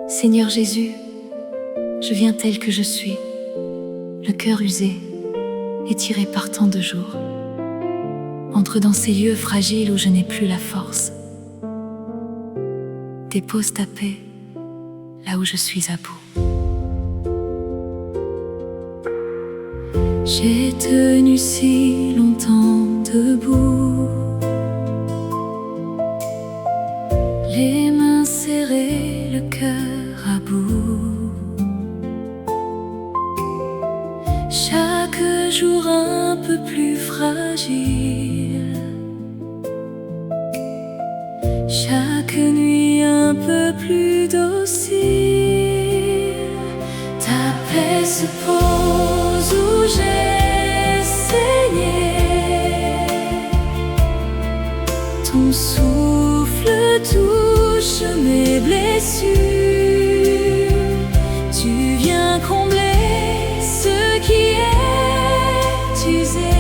Seigneur Jésus, je viens tel que je suis, le cœur usé, étiré par tant de jours. Entre dans ces lieux fragiles où je n'ai plus la force. Dépose ta paix là où je suis à bout. J'ai tenu si longtemps debout, les mains serrées, le cœur à bout. Chaque jour un peu plus fragile, chaque nuit un peu plus docile. Ta paix se pose où j'ai saigné, ton souffle touche mes blessures. Tu viens combler ce qui est usé,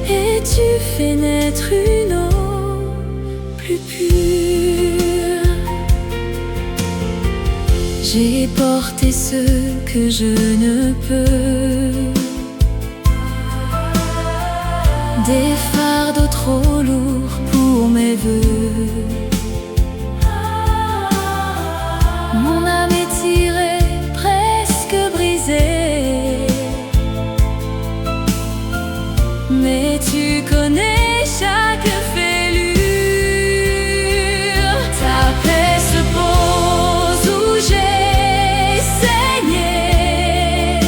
et tu fais naître une eau plus pure. J'ai porté ce que je ne peux, des fardeaux trop lourds pour mes vœux. Mon âme est tirée, presque brisée, mais tu connais chaque fêlure. Ta paix se pose où j'ai saigné,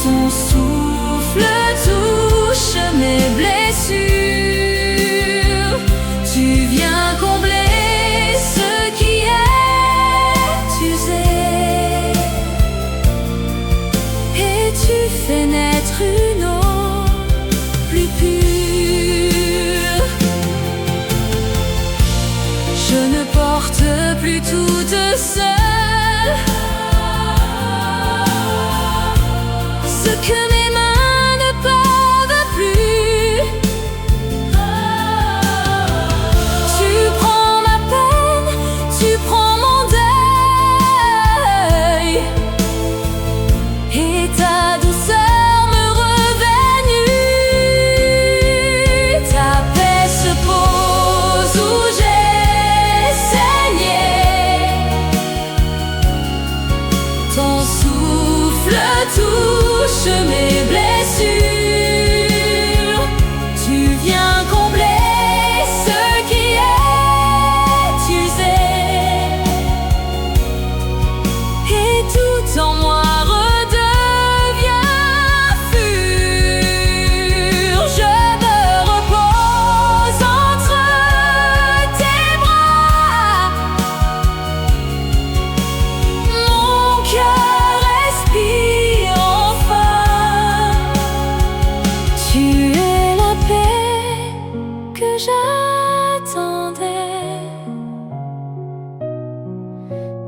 ton souffle touche mes blessures. Tu viens combler ce qui est usé, et tu fais naître une eau plus pure. Je ne porte plus toute seule ce que mes mains ne peuvent plus. Tu prends ma peine, tu prends mon deuil, et ta douceur me revêt nue. Ta paix se pose où j'ai saigné, ton souffle touche mes blessures. Tu viens combler ce qui est usé, et tout en moi redevient pur. Je me repose entre tes bras, mon cœur respire enfin. Tu es la paix que j'attendais,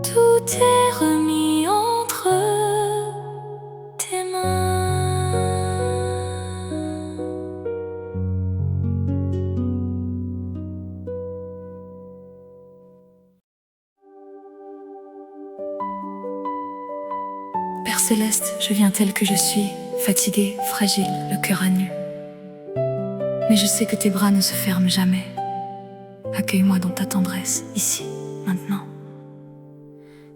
tout est remis entre tes mains. Père céleste, je viens tel que je suis, fatigué, fragile, le cœur à nu. Mais je sais que tes bras ne se ferment jamais. Accueille-moi dans ta tendresse, ici, maintenant.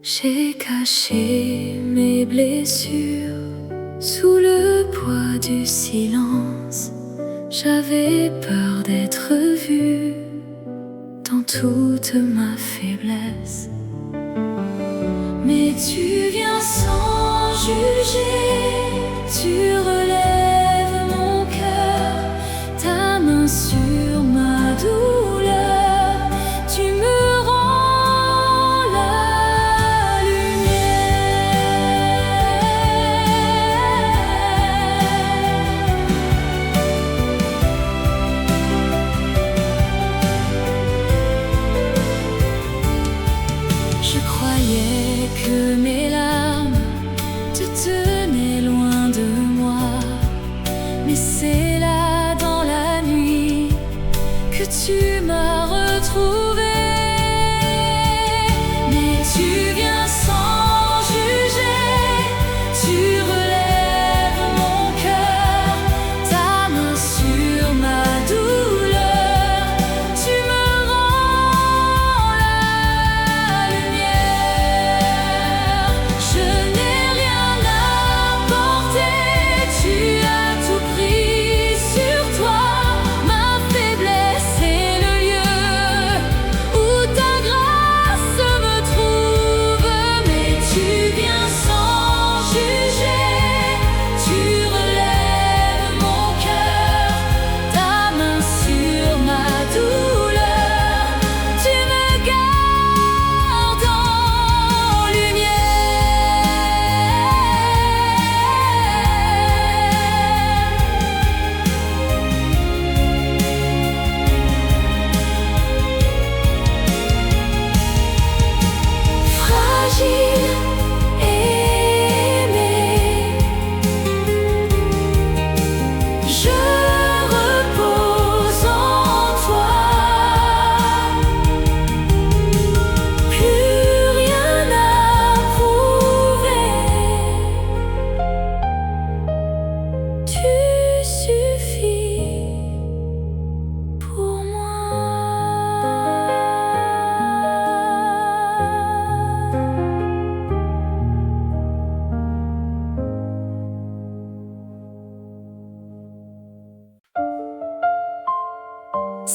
J'ai caché mes blessures sous le poids du silence. J'avais peur d'être vue dans toute ma faiblesse. Mais tu viens sans juger, tu relèves mon cœur, ta main sur ma douleur, tu me rends la lumière. Je croyais que mes larmes te tenaient loin de moi, mais c'est là dans la nuit que tu m'as retrouvé.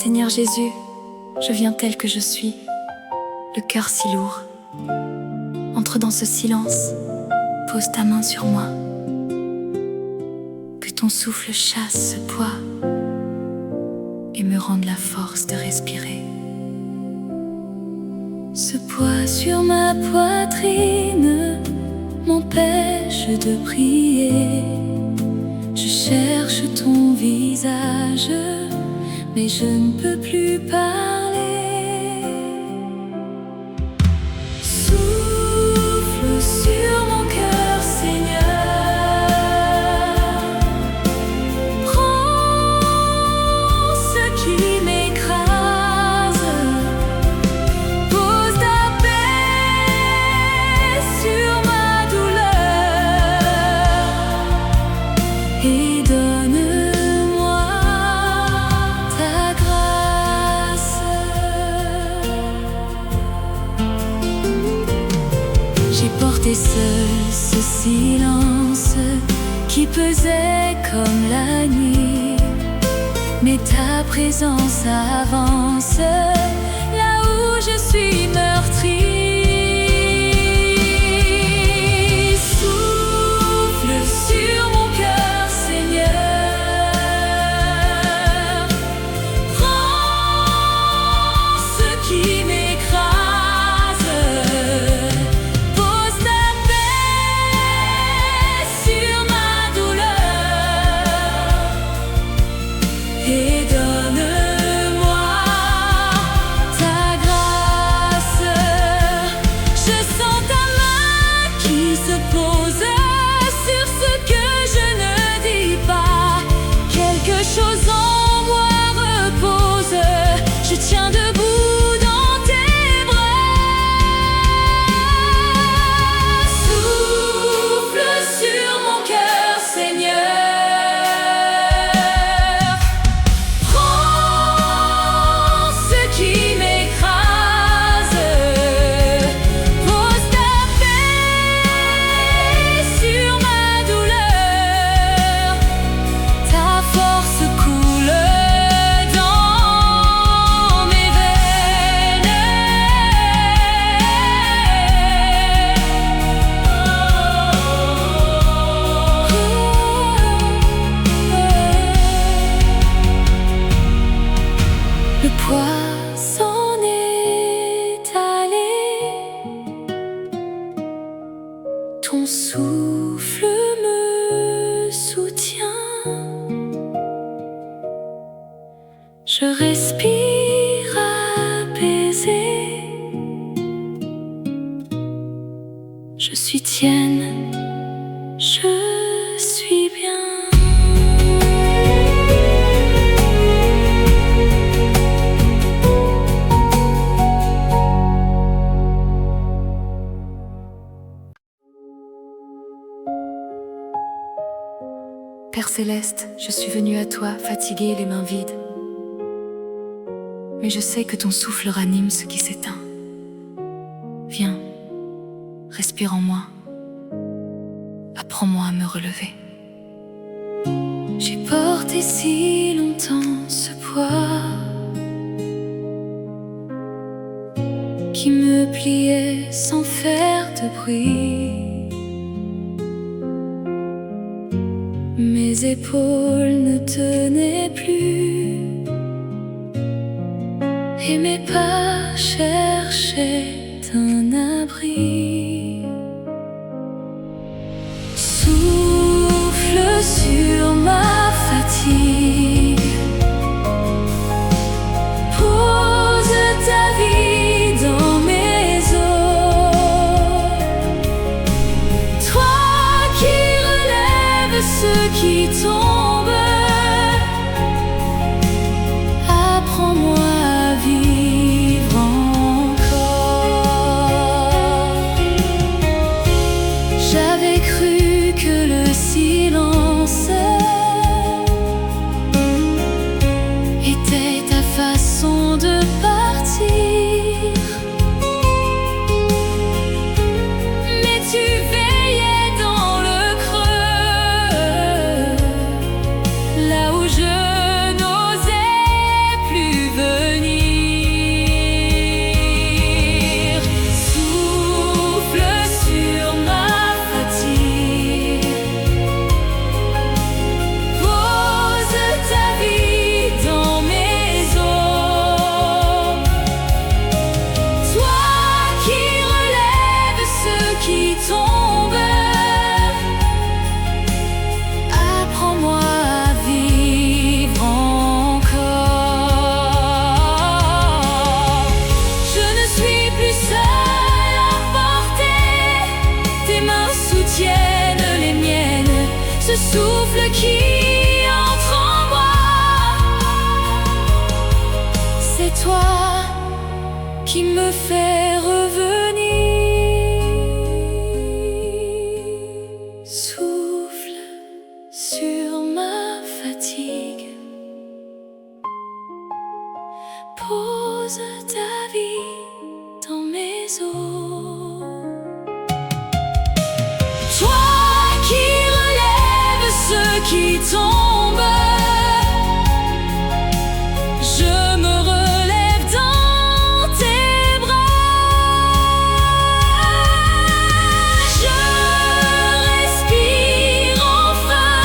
Seigneur Jésus, je viens tel que je suis, le cœur si lourd. Entre dans ce silence, pose ta main sur moi. Que ton souffle chasse ce poids et me rende la force de respirer. Ce poids sur ma poitrine m'empêche de prier. Je cherche ton visage, mais je ne peux plus parler. Souffle sur mon cœur, Seigneur. Prends ce qui m'écrase. Pose ta paix sur ma douleur et donne-moi ta grâce. J'ai porté seul ce silence qui pesait comme la nuit, mais ta présence avance là où je suis meurtrie. Souffle sur mon cœur, Seigneur. Prends ce qui m'écrase. Pose ta paix sur ma douleur et donne-moi ta grâce. Je sens ta main qui se pose sur ce que je ne dis pas. Quelque chose en moi repose. Je tiens debout dans tes bras. Souffle sur mon cœur, Seigneur. Prends ce qui m'écrase. Pose ta paix sur ma douleur. Ta force coule dans mes veines. Le poids s'en est allé. Ton souffle me soutient. Je respire apaisé. Je suis tienne, je suis bien. Père céleste, je suis venue à toi, fatiguée et les mains vides. Mais je sais que ton souffle ranime ce qui s'éteint. Viens, respire en moi. Apprends-moi à me relever. J'ai porté si longtemps ce poids qui me pliait sans faire de bruit. Mes épaules ne tenaient plus et mes pas cherchaient un abri. Souffle sur ma fatigue. Pose ta vie dans mes os. Toi qui relèves ceux qui tombent, apprends-moi à vivre encore. qui entre en moi. C'est toi qui me fait revenir. Souffle sur ma fatigue, pose ta vie dans mes os. Toi qui relèves ceux qui tombent, je me relève dans tes bras. Je respire enfin.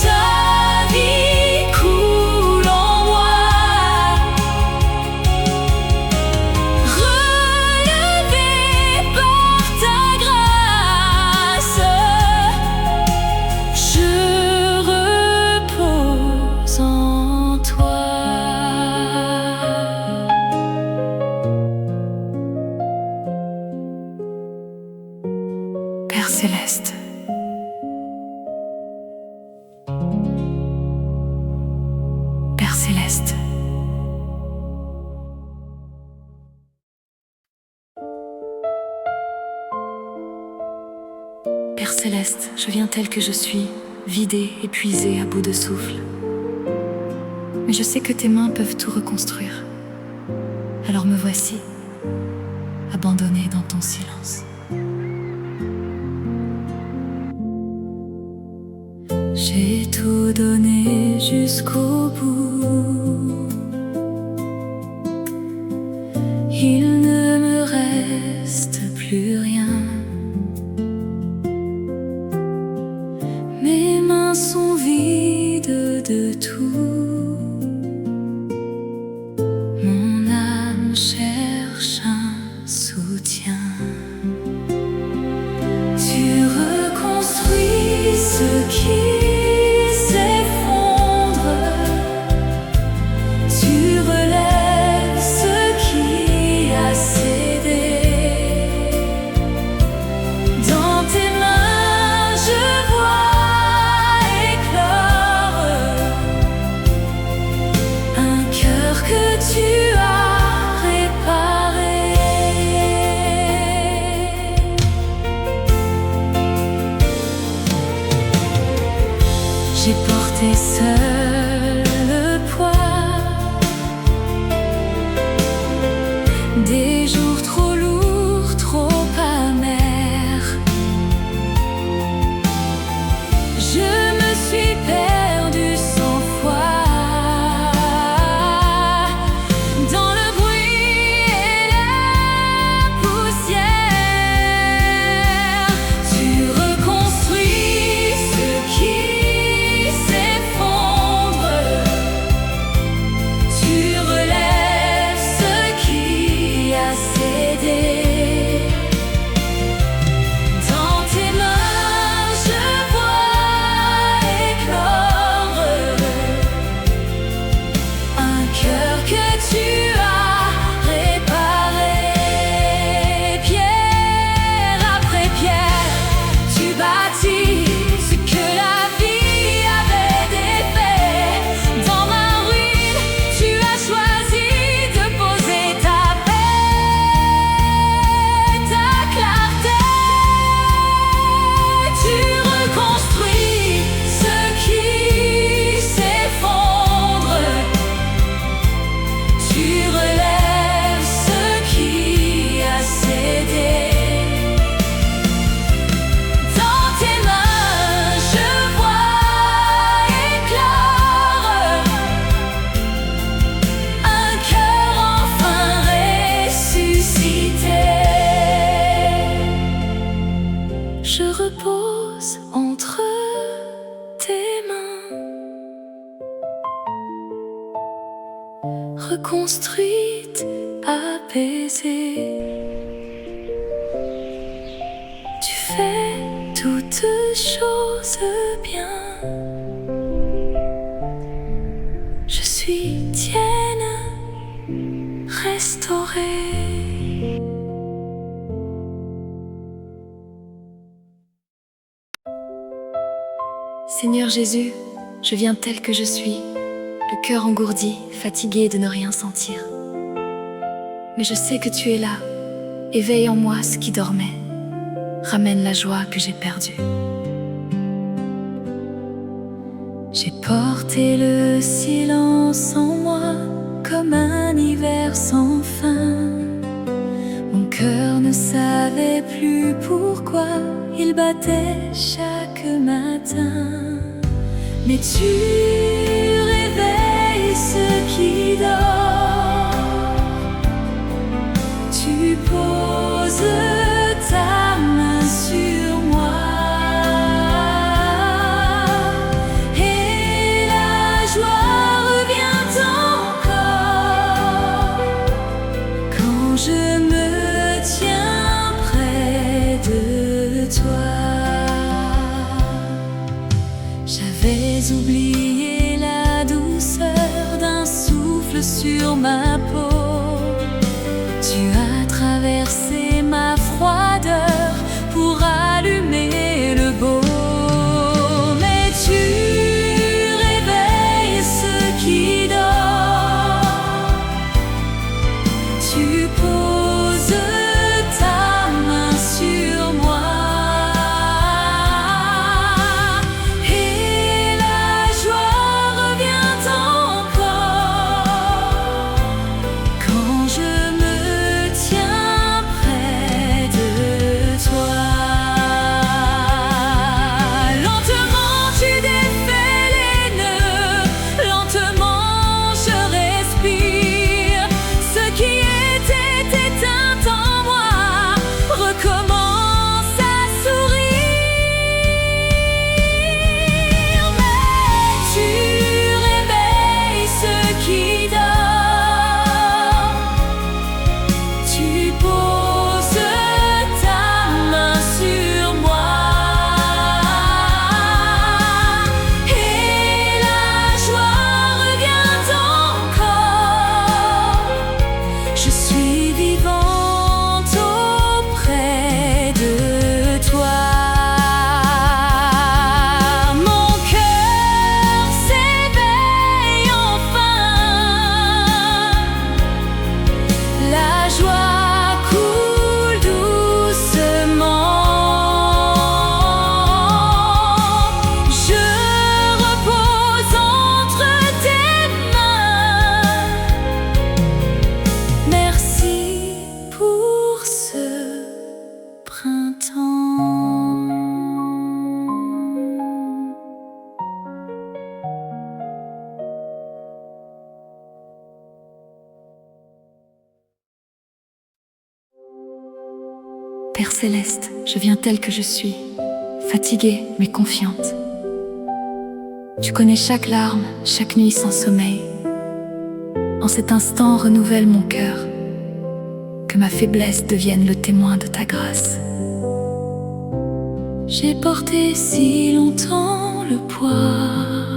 Ta vie coule en moi. Relevé par ta grâce, je repose en toi. Père céleste, Père céleste, Père céleste, je viens tel que je suis, vidé, épuisé, à bout de souffle. Mais je sais que tes mains peuvent tout reconstruire. Alors me voici, abandonné dans ton silence. J'ai tout donné jusqu'au bout. Il ne me reste plus rien. Mes mains sont vides de tout. Mon âme cherche un soutien. Tu reconstruis ce qui s'effondre. Tu relèves ce qui a cédé. Dans tes mains je vois éclore un cœur que tu as réparé. J'ai porté seul le poids des jours trop lourds, trop amers. Je me suis perdu sans foi dans le bruit et la poussière. Tu reconstruis ce qui s'effondre. Tu relèves ce qui a cédé. Dans tes mains je vois éclore un cœur que tu as réparé. Pierre après pierre, tu bâtis ce que la vie avait défait. Dans ma ruine, tu as choisi de poser ta paix, ta clarté. Tu reconstruis ce qui s'effondre. Tu relèves ce qui a cédé. Dans tes mains je vois éclore un cœur enfin ressuscité. Je repose entre tes mains, reconstruite, apaisée. Tu fais toutes choses bien. Je suis tienne, restaurée. Seigneur Jésus, je viens tel que je suis, le cœur engourdi, fatigué de ne rien sentir. Mais je sais que tu es là, éveille en moi ce qui dormait, ramène la joie que j'ai perdue. J'ai porté le silence en moi comme un hiver sans fin. Mon cœur ne savait plus pourquoi il battait chaque matin. Mais tu réveilles ce qui dort, tu poses ta main sur moi et la joie revient encore quand je me tiens près de toi. J'avais oublié la douceur d'un souffle sur ma peau. Tu as traversé ma froideur pour allumer le beau. Mais tu réveilles ce qui dort, tu poses ta main sur moi. Père céleste, je viens tel que je suis, fatiguée mais confiante. Tu connais chaque larme, chaque nuit sans sommeil. En cet instant, renouvelle mon cœur, que ma faiblesse devienne le témoin de ta grâce. J'ai porté si longtemps le poids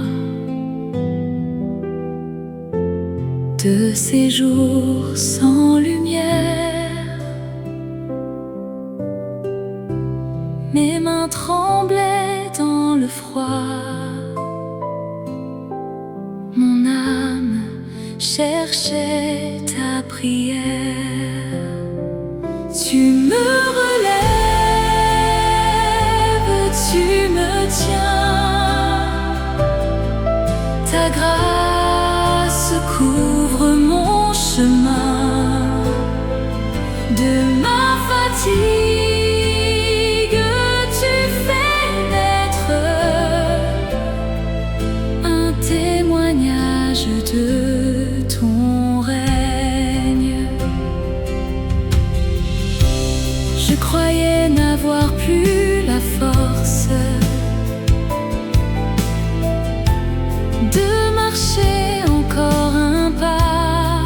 de ces jours sans lumière. Mes mains tremblaient dans le froid, mon âme cherchait ta prière. Tu me relèves, tu me tiens, ta grâce couvre mon chemin. De ma fatigue de ton règne. Je croyais n'avoir plus la force de marcher encore un pas,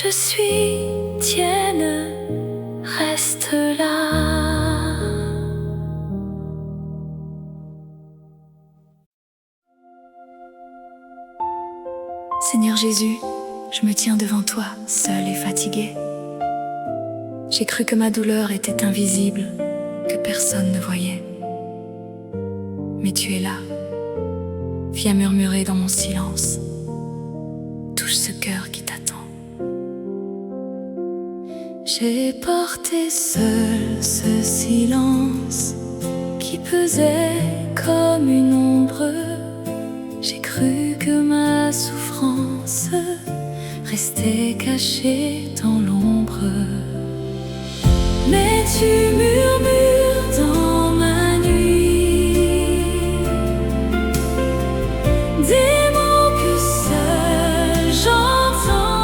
Je suis tienne, reste là. Seigneur Jésus, je me tiens devant toi, seule et fatiguée. J'ai cru que ma douleur était invisible, que personne ne voyait. Mais tu es là, viens murmurer dans mon silence. Touche ce cœur qui t'attend. J'ai porté seul ce silence qui pesait comme une ombre. J'ai cru que ma souffrance restait cachée dans l'ombre. Mais tu murmures dans ma nuit des mots que seul j'entends.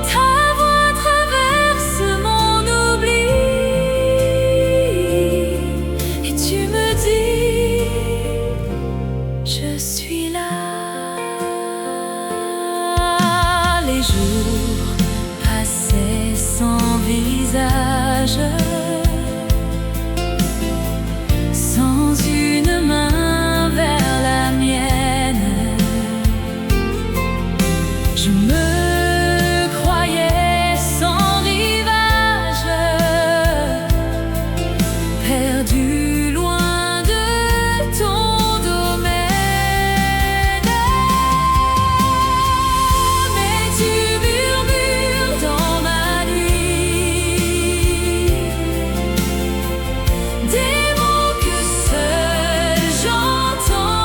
Ta voix traverse mon oubli et tu me dis, je suis là. Les jours passés sans visage, sans une main vers la mienne. Je me croyais sans rivage, perdu loin de ton domaine. Mais tu murmures dans ma nuit des mots que seul j'entends.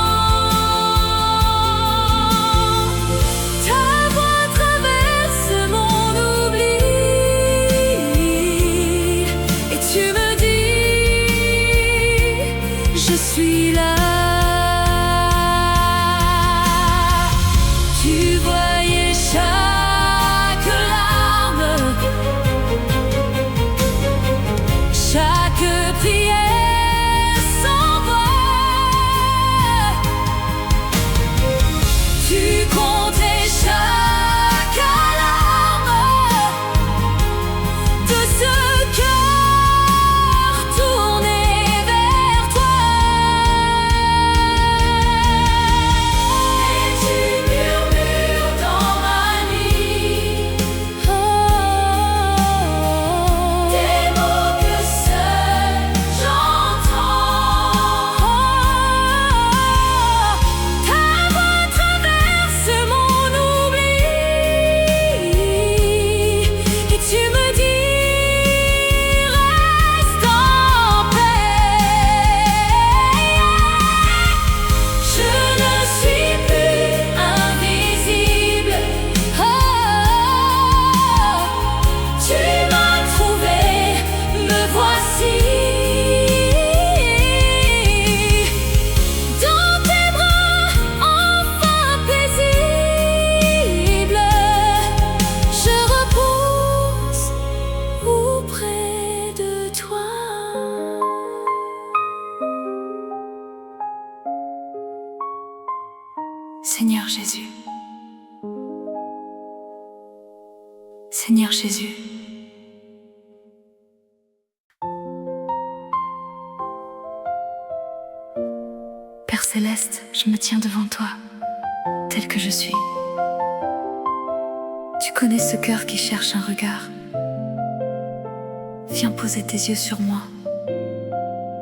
Ta voix traverse mon oubli et tu me dis, je suis là. Tu voyais chaque larme, chaque prière sans voix. Tu comptais chaque alarme de ce cœur tourné vers toi. Et tu murmures dans ma nuit des mots que seul j'entends. Ta voix traverse mon oubli et tu me dis, reste en paix. Je ne suis plus invisible. Tu m'as trouvé, me voici. Dans tes bras, enfin paisible, je repose auprès de toi. Seigneur Jésus, Seigneur Jésus, Père Céleste, je me tiens devant toi, tel que je suis. Tu connais ce cœur qui cherche un regard. Viens poser tes yeux sur moi,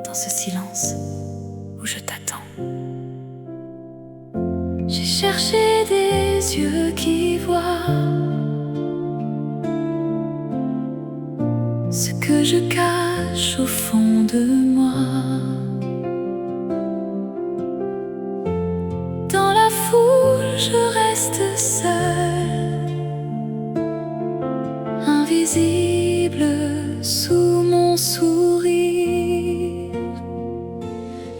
dans ce silence où je t'attends. J'ai cherché des yeux qui voient ce que je cache au fond de moi. Dans la foule, je reste seule, invisible sous mon sourire.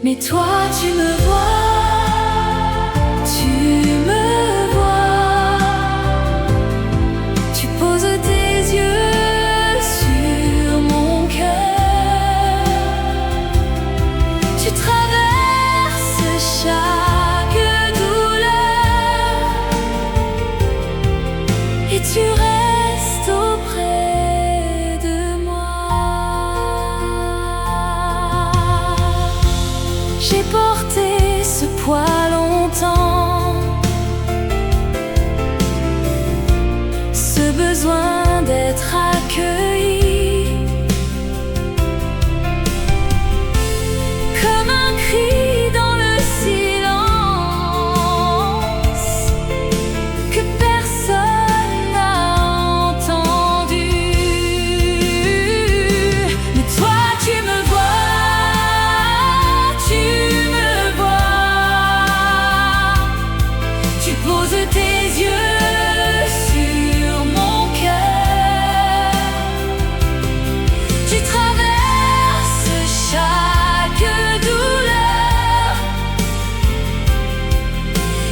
Mais toi, tu me vois. Tu me vois, tu poses tes yeux sur mon cœur, tu traverses chaque douleur J'ai porté ce poids longtemps, ce besoin d'être accueilli, comme un cri dans le silence que personne n'a entendu. Mais toi tu me vois, tu poses tes yeux sur mon cœur, tu traverses chaque douleur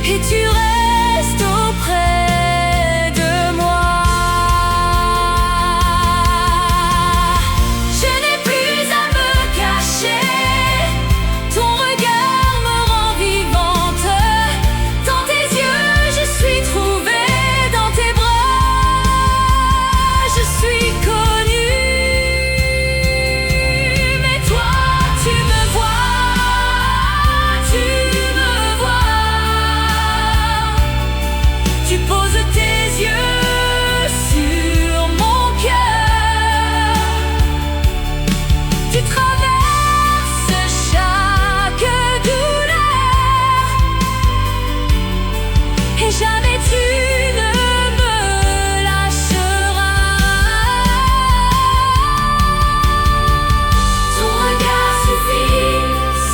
et tu restes auprès de moi. Je n'ai plus à me cacher, ton regard me rend vivante. Dans tes yeux je suis trouvée, dans tes bras je suis connue. Mais toi tu me vois, tu poses tes yeux sur mon cœur, tu traverses chaque douleur et jamais tu ne me lâcheras. Ton regard suffit,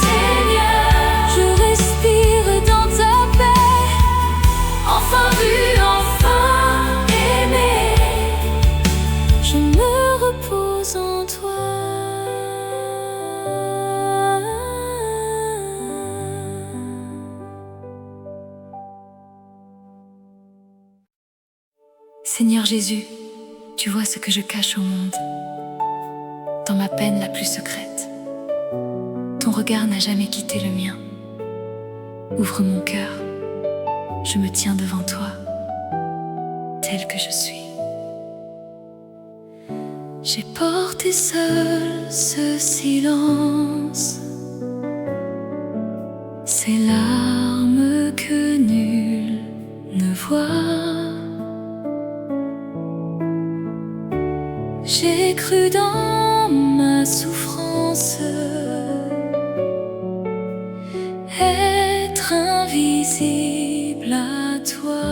Seigneur. Je respire dans ta paix, enfin vu, enfin aimé. Je me repose en toi. Seigneur Jésus, tu vois ce que je cache au monde, dans ma peine la plus secrète. Ton regard n'a jamais quitté le mien. Ouvre mon cœur, je me tiens devant toi, tel que je suis. J'ai porté seul ce silence, ces larmes que nul ne voit. J'ai cru dans ma souffrance être invisible à toi,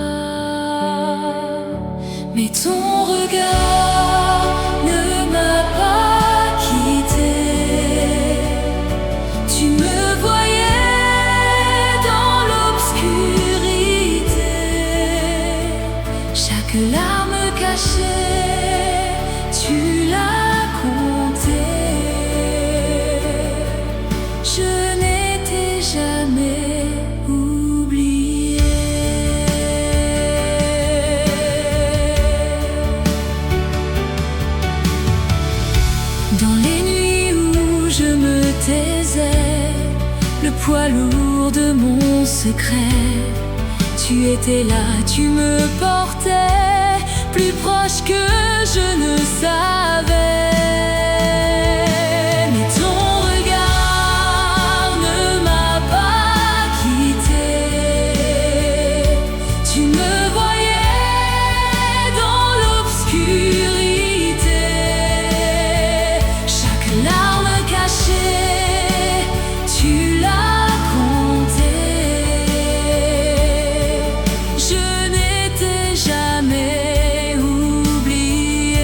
mais ton regard ne m'a pas quitté. Tu me voyais dans l'obscurité, chaque larme cachée, tu l'as compté. Je n'étais jamais oubliée. Dans les nuits où je me taisais, le poids lourd de mon secret, tu étais là, tu me portais, plus proche que je ne savais. Mais ton regard ne m'a pas quitté. Tu me voyais dans l'obscurité, chaque larme cachée, tu l'as compté. Je n'étais jamais oubliée.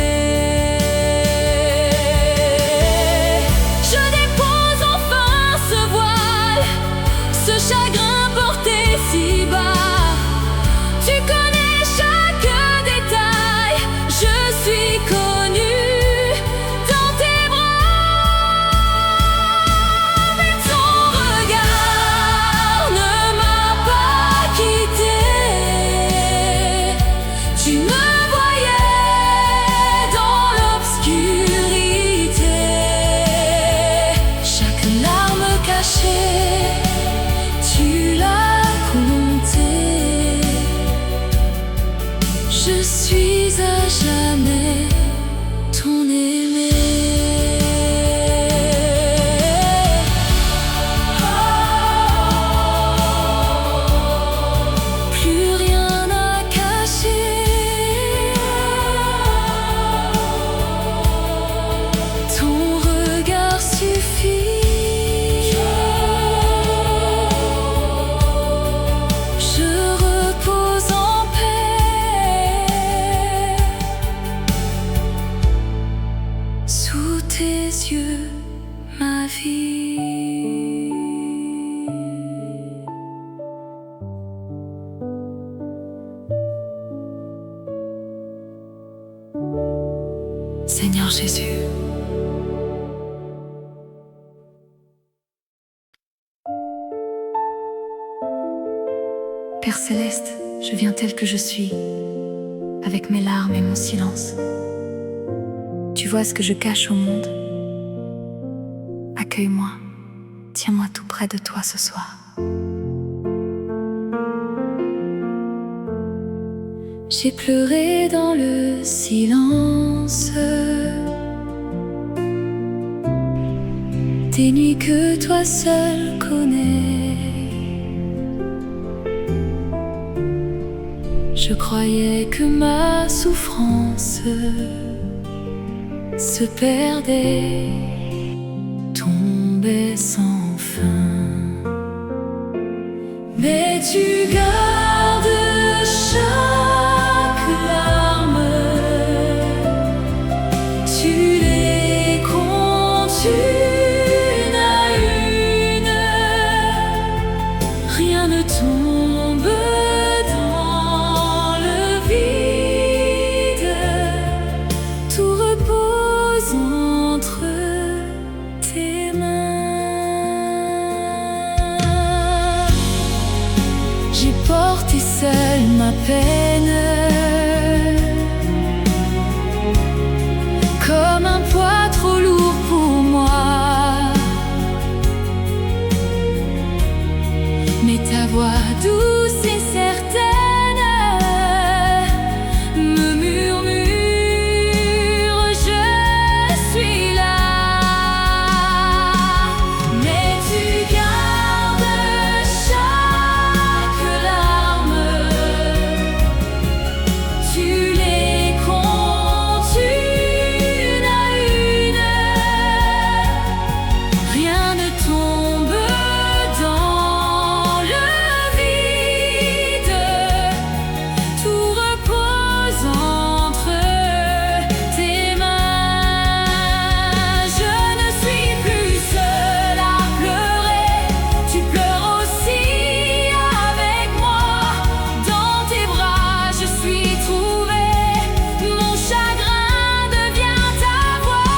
Seigneur Jésus. Père céleste, je viens tel que je suis, avec mes larmes et mon silence. Tu vois ce que je cache au monde. Accueille-moi, tiens-moi tout près de toi ce soir. J'ai pleuré dans le silence, des nuits que toi seul connais. Je croyais que ma souffrance se perdait, tombait sans fin. Mais tu gardes chaque larme, tu les comptes une à une, rien ne tombe dans le vide, tout repose entre tes mains. J'ai porté seul ma peine, comme un poids trop lourd pour moi. Mais ta voix douce et certaine me murmure, je suis là. Mais tu gardes chaque larme, tu les comptes une à une, rien ne tombe dans le vide, tout repose entre tes mains. Je ne suis plus seule à pleurer, tu pleures aussi avec moi. Dans tes bras je suis trouvée, mon chagrin devient ta voix.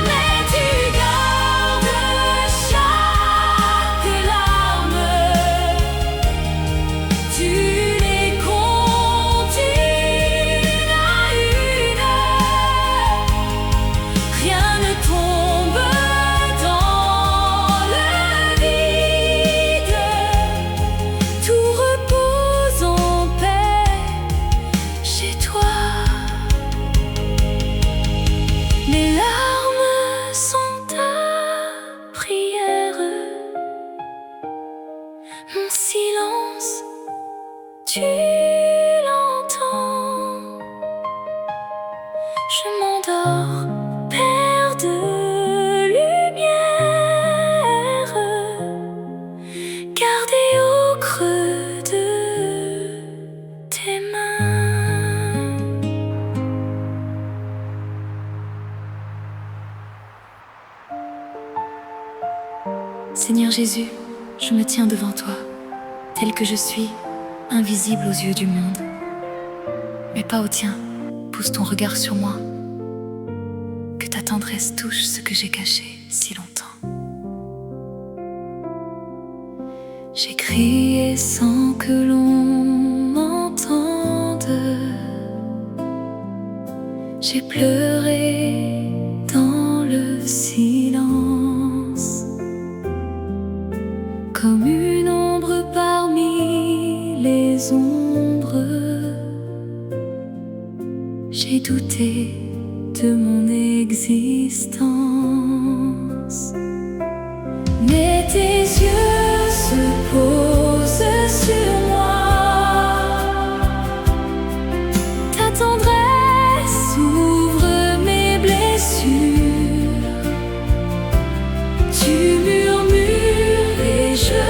Mais tu gardes chaque larme, tu les comptes une à une, rien ne tombe dans le vide, tout repose en paix chez toi. Mes larmes sont ta prière, mon silence, tu l'entends. Je m'endors, Père de lumière, gardé au creux de tes mains. Seigneur Jésus, je me tiens devant toi, tel que je suis, invisible aux yeux du monde. Mais pas au tien, pose ton regard sur moi, que ta tendresse touche ce que j'ai caché si longtemps. J'ai crié sans que l'on m'entende, j'ai pleuré dans le silence, comme une ombre parmi les ombres. J'ai douté de mon existence. Mais tes yeux se posent sur moi, ta tendresse ouvre mes blessures. Tu murmures et je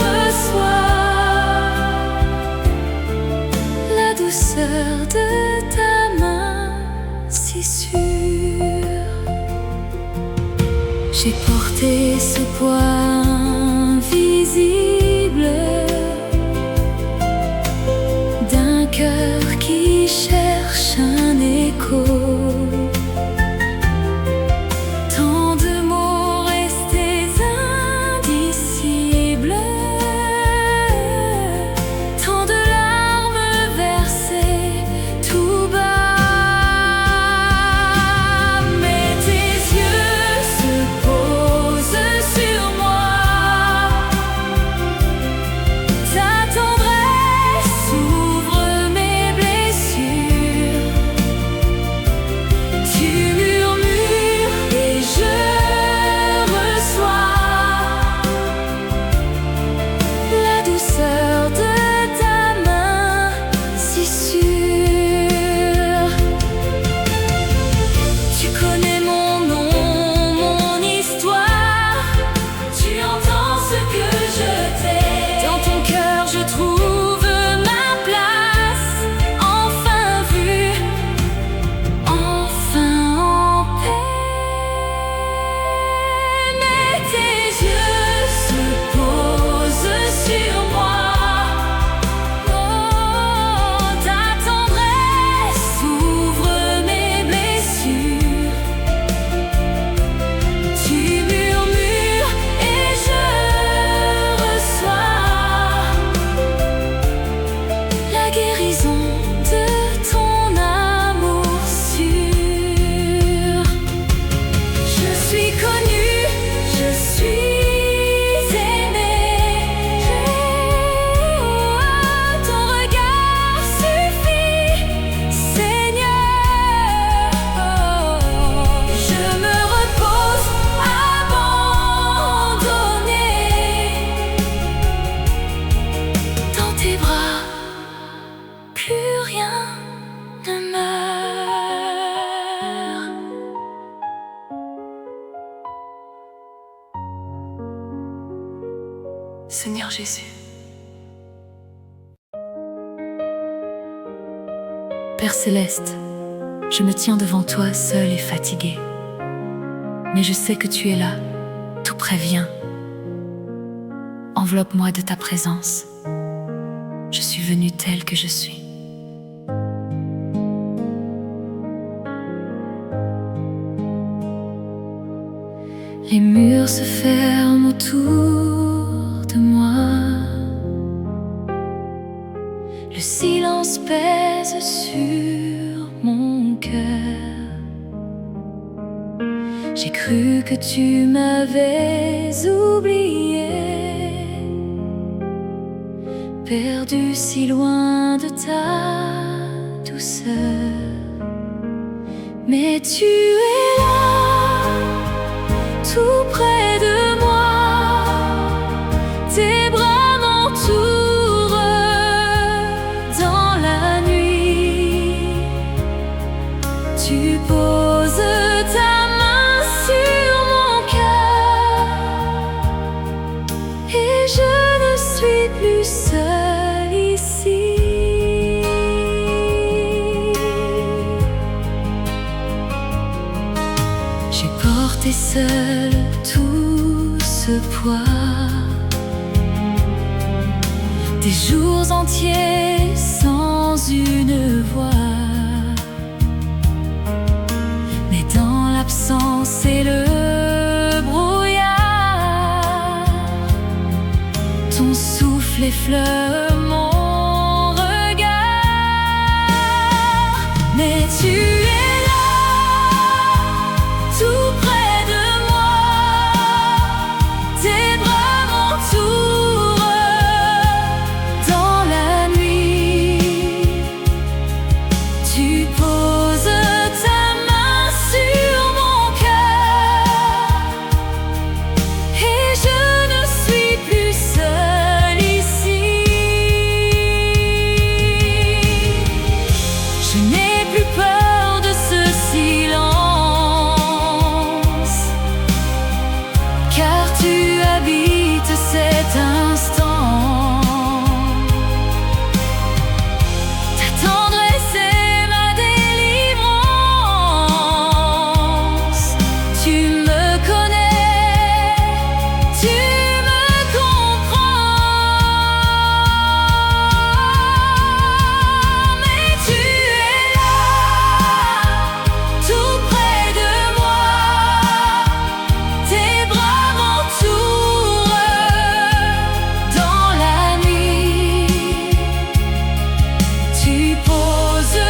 reçois la douceur de ta main si sûre. J'ai porté ce poids invisible d'un cœur qui cherche un Seigneur Jésus. Père céleste, je me tiens devant toi seul et fatigué. Mais je sais que tu es là, tout près, viens. Enveloppe-moi de ta présence. Je suis venue telle que je suis. Les murs se ferment autour de moi. Le silence pèse sur mon cœur. J'ai cru que tu m'avais oublié, perdu si loin de ta douceur. Mais tu es là, tout près de moi. Tes bras m'entourent dans la nuit. Tu poses ta main sur mon cœur et je ne suis plus seule ici. J'ai porté seul tout ce poids, des jours entiers sans une voix. Mais dans l'absence et le brouillard, ton souffle effleure mon regard. Mais tu es là, tout près de moi. Tes bras m'entourent dans la nuit. Tu poses ta main sur mon cœur et je ne suis plus seule ici. Je n'ai plus peur de ce silence, car tu habites cet instant. Ta tendresse est ma délivrance. Tu me connais, tu me comprends. Mais tu es là, tout près de moi. Tes bras m'entourent dans la nuit. Tu poses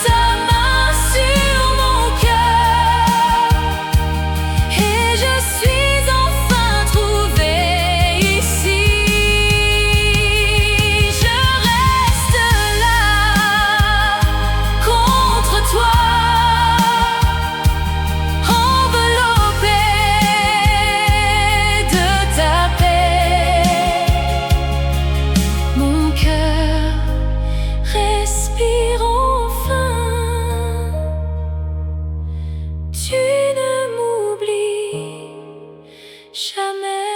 ta main sur mon cœur et je suis enfin trouvée ici. Je reste là contre toi, enveloppée de ta paix. Mon cœur respire enfin. Tu ne m'oublies jamais.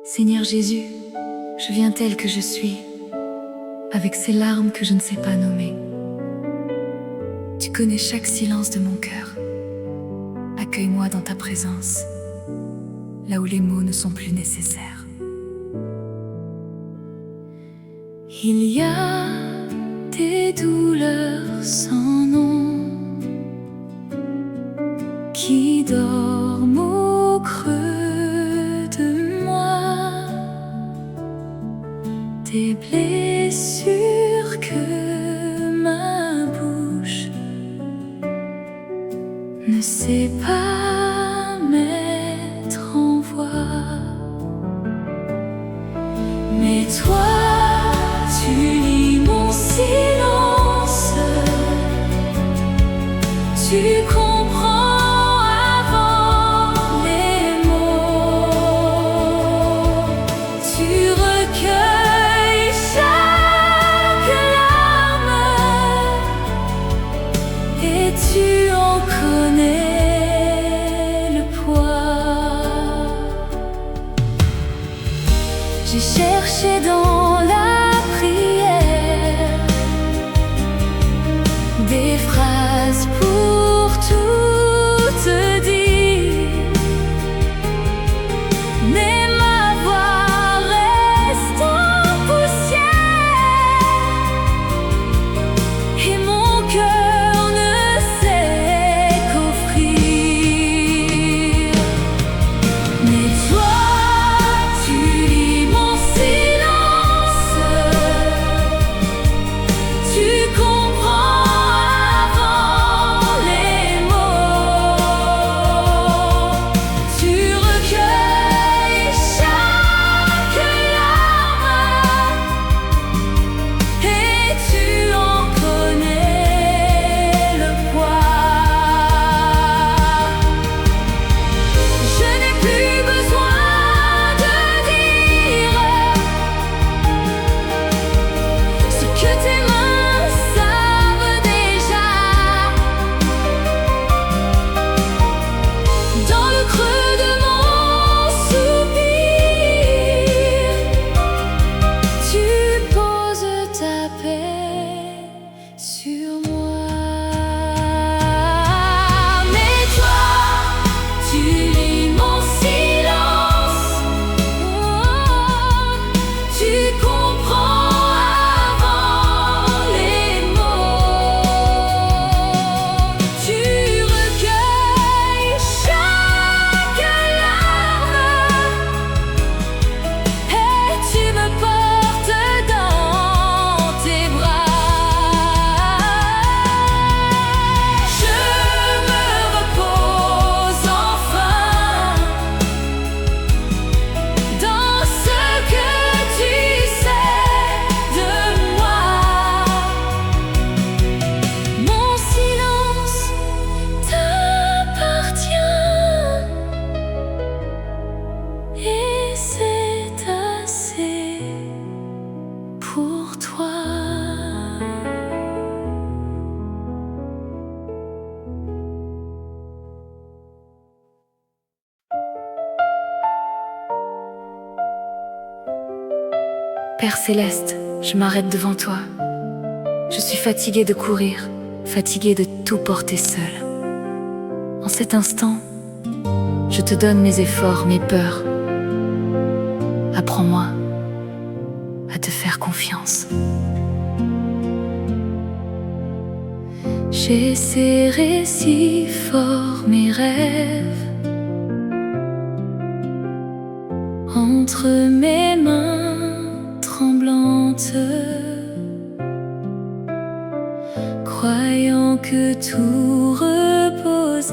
Seigneur Jésus, je viens tel que je suis, avec ces larmes que je ne sais pas nommer. Tu connais chaque silence de mon cœur. Accueille-moi dans ta présence, là où les mots ne sont plus nécessaires. Il y a des douleurs sans nom qui dorment au creux de moi, des blessures que ma bouche ne sait pas mettre en voix. Mais toi, tu lis mon silence, tu comprends avant les mots. J'ai cherché dans la prière des phrases pour tout te dire, mais ma voix reste en poussière et mon cœur ne sait qu'offrir. Mais toi, tu lis mon silence, tu comprends avant les mots, tu recueilles chaque larme et tu en connais le poids. Je n'ai plus besoin de dire ce que tes mains savent déjà. Dans le creux de mon soupir, tu poses ta paix sur moi. Mais toi, tu lis mon silence, tu comprends avant les mots, tu recueilles chaque larme et tu me portes dans tes bras. Je me repose enfin dans ce que tu sais de moi. Mon silence t'appartient et c'est assez pour toi. Père céleste, je m'arrête devant toi. Je suis fatiguée de courir, fatiguée de tout porter seule. En cet instant, je te donne mes efforts, mes peurs. Apprends-moi à te faire confiance. J'ai serré si fort mes rêves entre mes mains tremblantes, croyant que tout reposait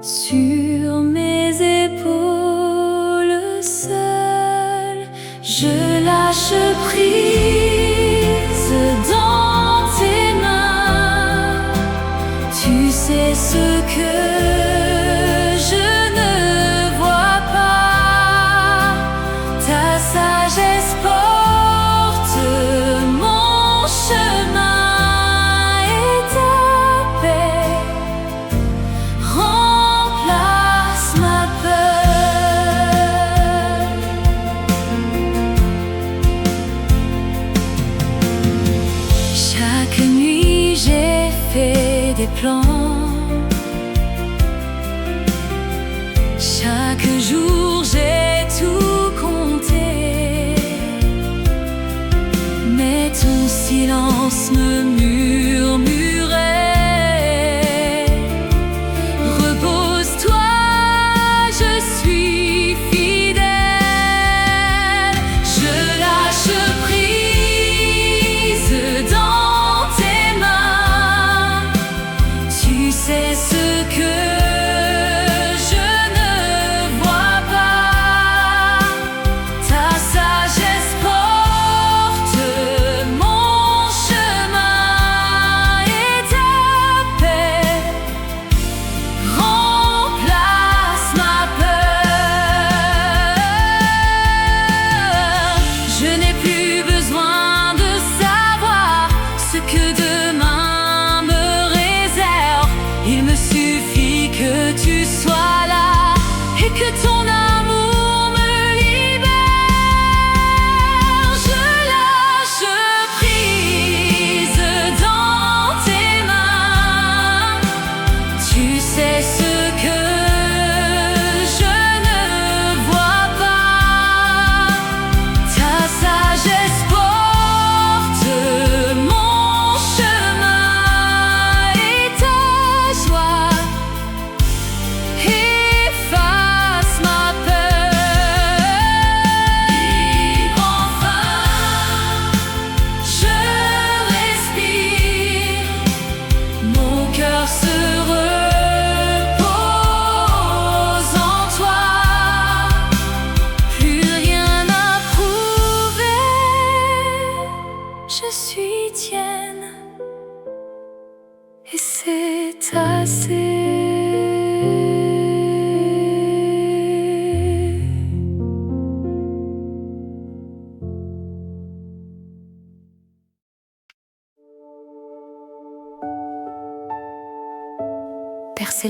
sur mes épaules seules. Je lâche prise dans tes mains. Tu sais ce que je ne vois pas. Ta sagesse porte mon chemin et ta paix remplace ma peur. Chaque nuit j'ai fait des plans. Chaque jour j'ai tout compté, mais ton silence me murmurait: repose-toi, je suis fidèle. Je lâche prise dans tes mains. Tu sais ce que je ne vois pas. Ta sagesse porte mon chemin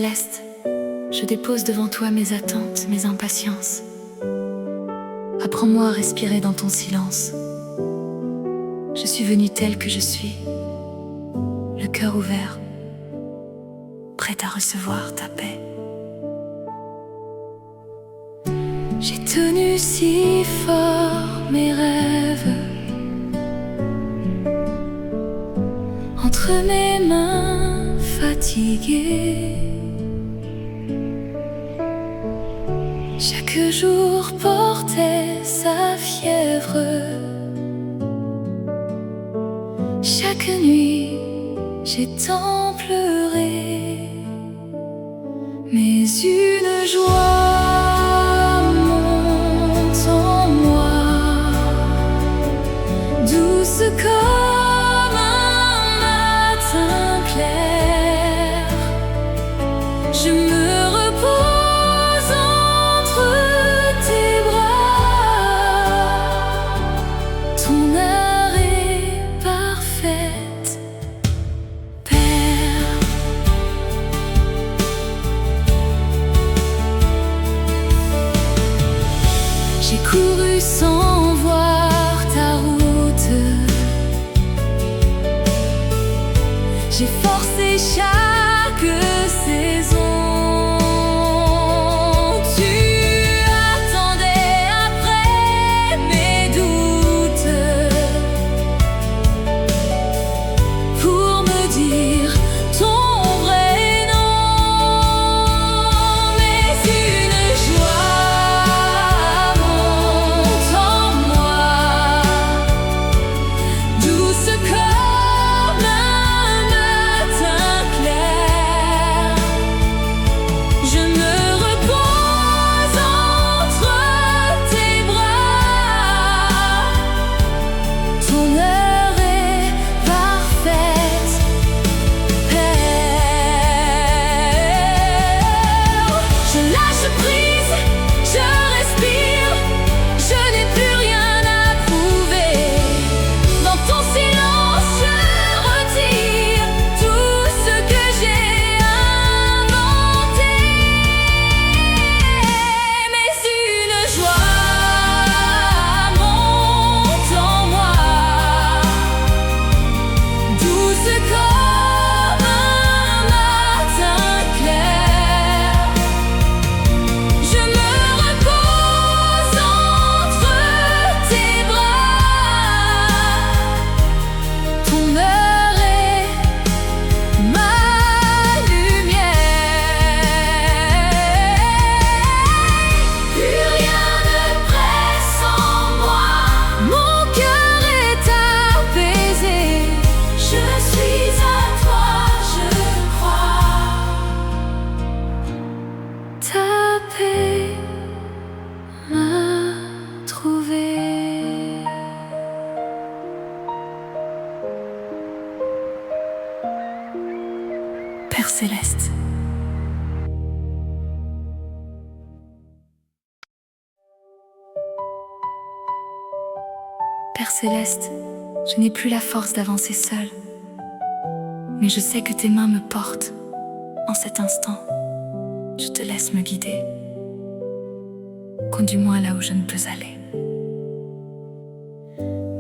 céleste, je dépose devant toi mes attentes, mes impatiences. Apprends-moi à respirer dans ton silence. Je suis venue telle que je suis, le cœur ouvert, prête à recevoir ta paix. J'ai tenu si fort mes rêves entre mes mains fatiguées. Chaque jour portait sa fièvre. Chaque nuit j'ai tant pleuré, mais une joie monte en moi, douce comme un matin clair. Je me repose entre tes bras, ton art est parfaite, Père. J'ai couru sans voir ta route, j'ai forcé chaque saison. Tu attendais après mes doutes pour me dire ton vrai nom. Mais une joie monte en moi, douce comme un matin clair. Je me repose entre tes bras, ton heure est parfaite, Père. Je lâche prise, je respire, je n'ai plus rien à prouver. Dans ton silence, je retire tout ce que j'ai inventé. Mais une joie monte en moi, douce comme un matin clair. Je me repose entre tes bras, ton heure est ma lumière. Plus rien ne presse en moi, mon cœur est apaisé. Je suis à toi, je crois. Ta paix m'a trouvé. Père céleste. Père céleste, je n'ai plus la force d'avancer seule, mais je sais que tes mains me portent. En cet instant, je te laisse me guider. Conduis-moi là où je ne peux aller.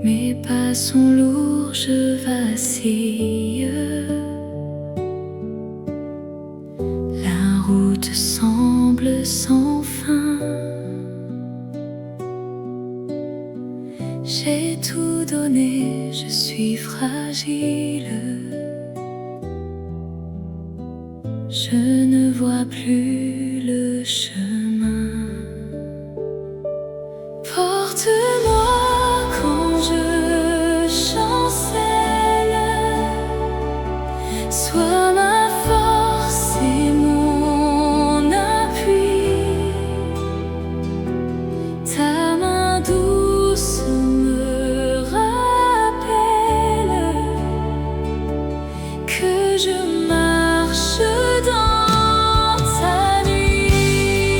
Mes pas sont lourds, je vacille. La route semble sans fin. J'ai tout donné, je suis fragile. Je ne vois plus le chemin. Porte-moi quand je chancelle. Sois ma force et mon appui. Ta main douce me rappelle que je marche dans ta nuit.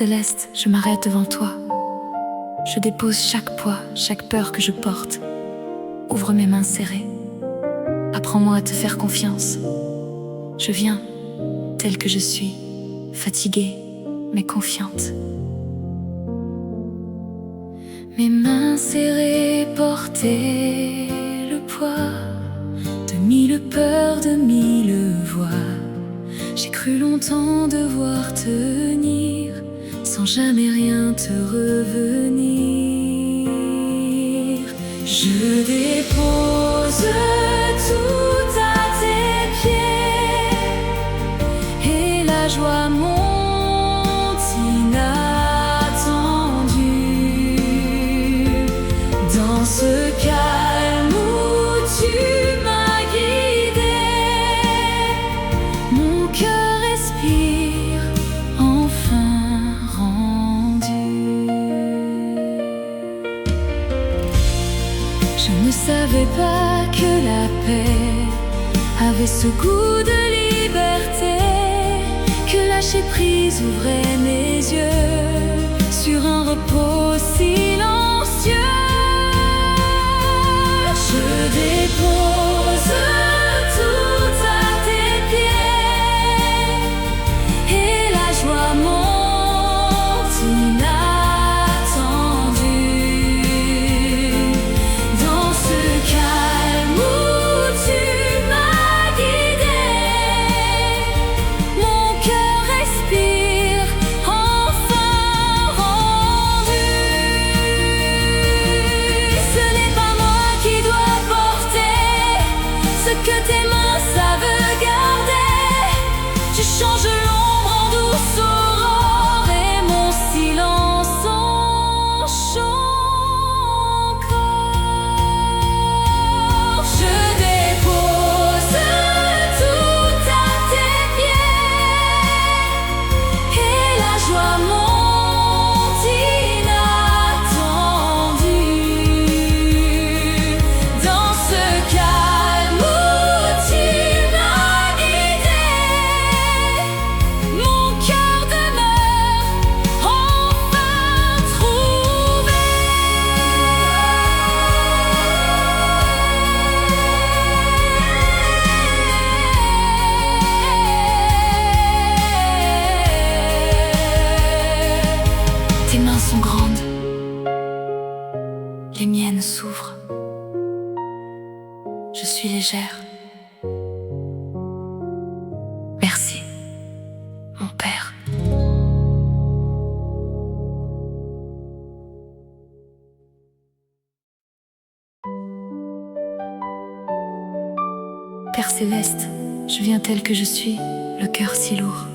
céleste, je m'arrête devant toi. Je dépose chaque poids, chaque peur que je porte. Ouvre mes mains serrées. Apprends-moi à te faire confiance. Je viens, telle que je suis, fatiguée, mais confiante. Mes mains serrées portaient le poids de mille peurs, de mille voix. J'ai cru longtemps devoir tenir sans jamais rien te revenir. Je dépose tout à tes pieds et la joie monte inattendue. Dans ce calme où tu m'as guidé, mon cœur respire enfin rendu. Je ne savais pas que la paix avait ce goût de liberté, que lâcher prise ouvrait mes yeux sur un repos silencieux. Je dépose tout à tes pieds et la joie monte inattendue. Dans ce calme où tu m'as guidé, mon cœur respire enfin rendu. Ce n'est pas moi qui dois porter ce que tes mains savent garder. Tu changes l'ombre en douce aurore et mon silence en chant encore. Je dépose tout à tes pieds et la joie monte inattendue. Dans ce calme où tu m'as guidé, mon cœur demeure enfin trouvé. Tes mains sont grandes, les miennes s'ouvrent. Je suis légère. Merci, mon père. Père céleste, je viens tel que je suis, le cœur si lourd.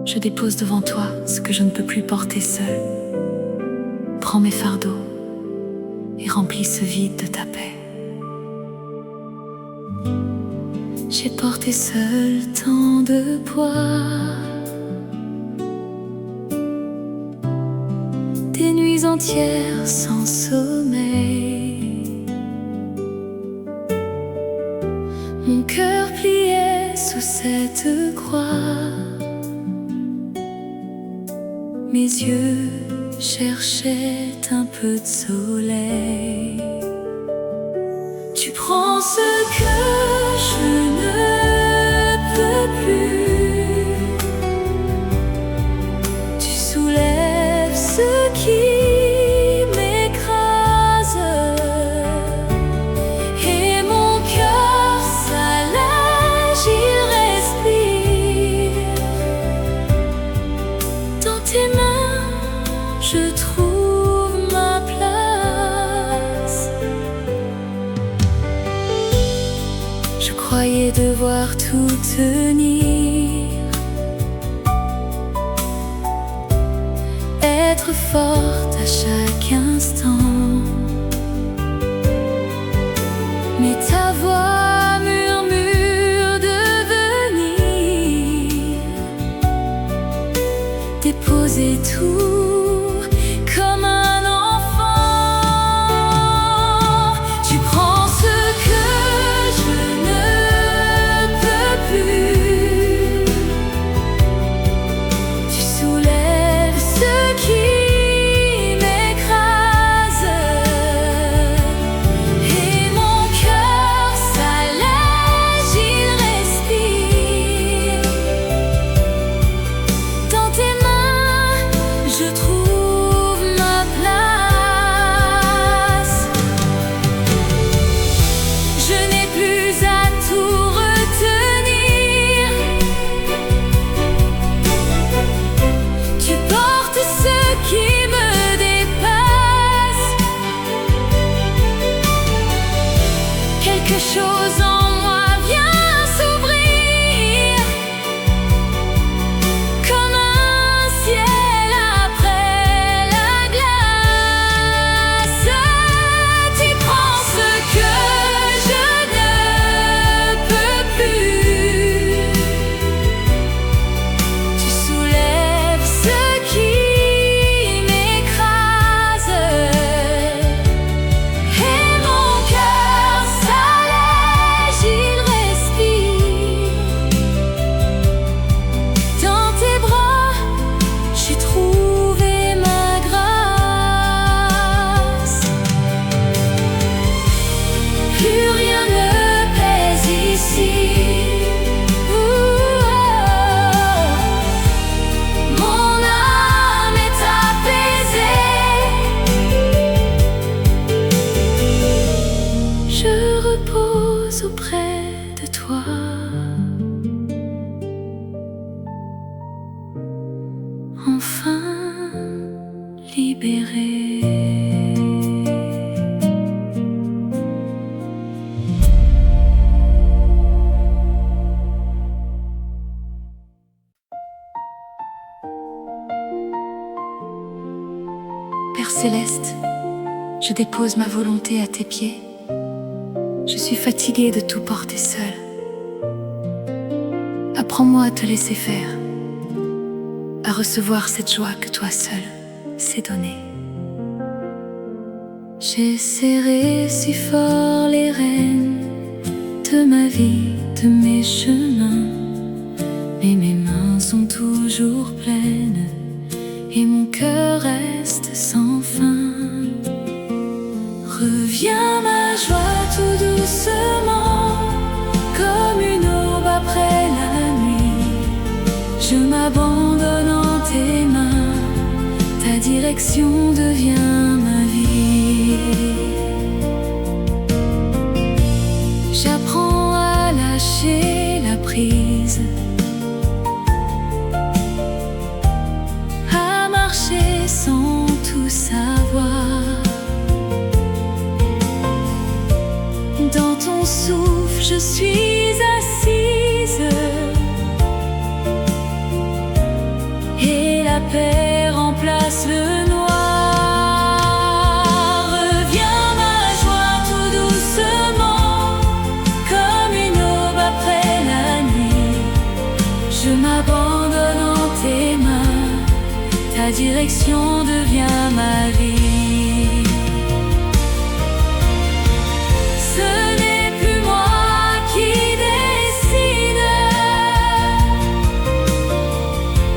Je dépose devant toi ce que je ne peux plus porter seul. Prends mes fardeaux et remplis ce vide de ta paix. J'ai porté seul tant de poids, des nuits entières sans sommeil. Mon cœur pliait sous cette croix. Mes yeux cherchaient un peu de soleil. Tu prends ce que je ne peux plus, tu soulèves ce qui m'écrase, et mon cœur s'allège, il respire. Dans tes mains, je trouve ma place. Je croyais devoir tout tenir, être forte à chaque instant. Mais ta voix murmure de venir, déposer tout comme un enfant. Tu prends ce que je ne peux plus, tu soulèves reste. Je dépose ma volonté à tes pieds. Je suis fatiguée de tout porter seul. Apprends-moi à te laisser faire, à recevoir cette joie que toi seul sais donner. J'ai serré si fort les rênes de ma vie, de mes chemins, mais mes mains sont toujours pleines et mon cœur reste sans fin. Reviens ma joie tout doucement, comme une aube après la nuit. Je m'abandonne en tes mains, ta direction devient ma vie. J'apprends à lâcher la prise, à marcher sans tout savoir. Dans ton souffle, je suis assise et la paix remplace le noir. Reviens ma joie tout doucement, comme une aube après la nuit. Je m'abandonne en tes mains, ta direction devient ma vie. Ce n'est plus moi qui décide,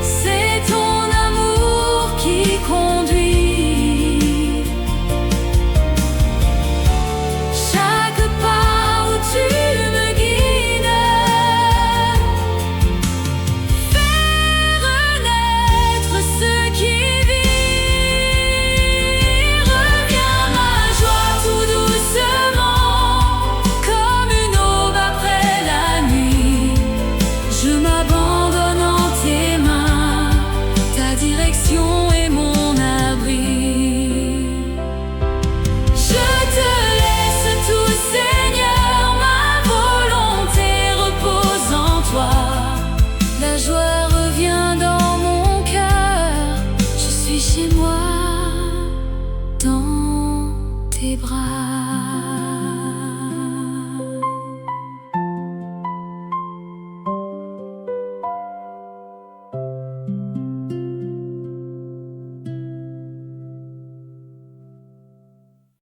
c'est ton amour qui conduit. Chaque pas où tu me guides, fais renaître ce qui vit. Reviens ma joie tout doucement, comme une aube après la nuit. Je m'abandonne en tes mains, ta direction est mon abri. Je te laisse tout Seigneur, ma volonté repose en toi. La joie revient dans mon cœur, je suis chez moi, dans tes bras.